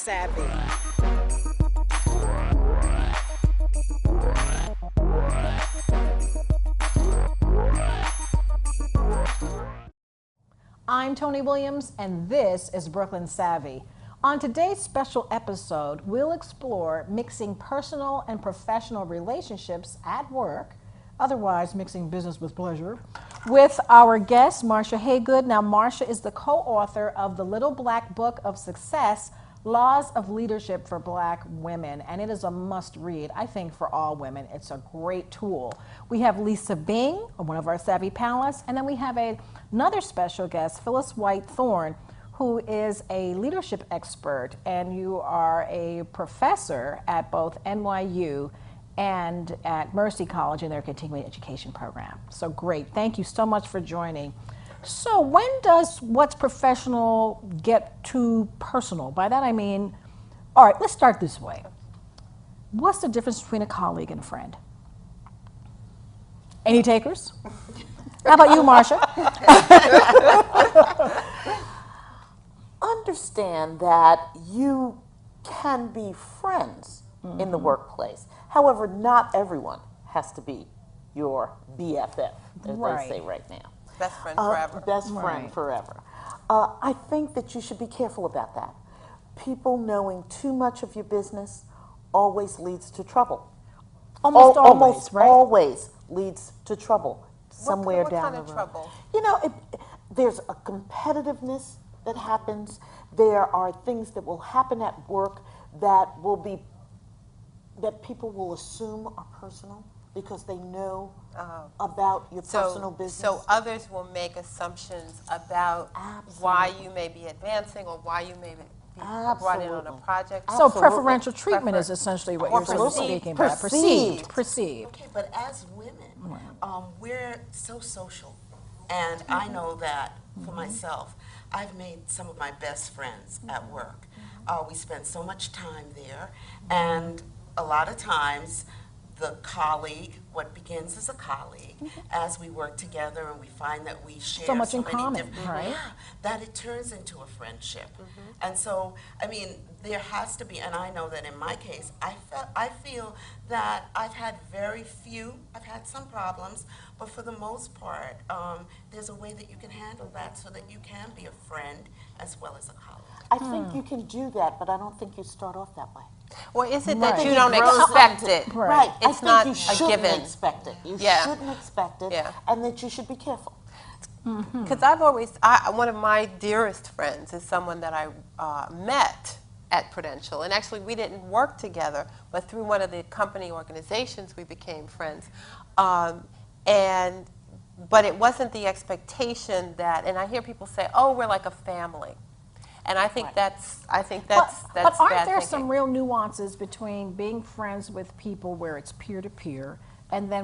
Savvy. I'm Tony Williams, and this is Brooklyn Savvy. On today's special episode, we'll explore mixing personal and professional relationships at work, otherwise mixing business with pleasure, with our guest, Marsha Haygood. Now, Marsha is the co-author of the Little Black Book of Success, Laws of Leadership for Black Women, and it is a must-read, I think, for all women. It's a great tool. We have Lisa Bing, one of our Savvy panelists, and then we have another special guest, Phyllis White-Thorne, who is a leadership expert, and you are a professor at both NYU and at Mercy College in their continuing education program. So great. Thank you so much for joining. So when does what's professional get too personal? By that I mean, all right, let's start this way. What's the difference between a colleague and a friend? Any takers? How about you, Marsha? Understand that you can be friends in the workplace. However, not everyone has to be your BFF, as they say right now. Best friend forever. Best friend forever. I think that you should be careful about that. People knowing too much of your business always leads to trouble. Almost, right? Always leads to trouble somewhere what down kind the of road. trouble? You know, there's a competitiveness that happens. There are things that will happen at work that people will assume are personal because they know about your personal business. So others will make assumptions about why you may be advancing or why you may be brought in on a project. So preferential treatment is essentially what you're speaking about. Perceived. Okay, but as women, we're so social. And I know that for myself, I've made some of my best friends at work. We spend so much time there, and a lot of times the colleague, what begins as a colleague, as we work together and we find that we share So much in many common, different, right? that it turns into a friendship. And so, I mean, there has to be, and I know that in my case, I feel that I've had I've had some problems, but for the most part, there's a way that you can handle that so that you can be a friend as well as a colleague. I think you can do that, but I don't think you start off that way. Or is it that Right. you don't It grows expect into- it? Right. I It's think not you a shouldn't given. expect it. You Yeah. shouldn't expect it, Yeah. and that you should be careful. Because one of my dearest friends is someone that I met at Prudential. And actually, we didn't work together, but through one of the company organizations, we became friends. But it wasn't the expectation that, and I hear people say, oh, we're like a family. And I think that's But aren't bad there thinking. some real nuances between being friends with people where it's peer-to-peer and then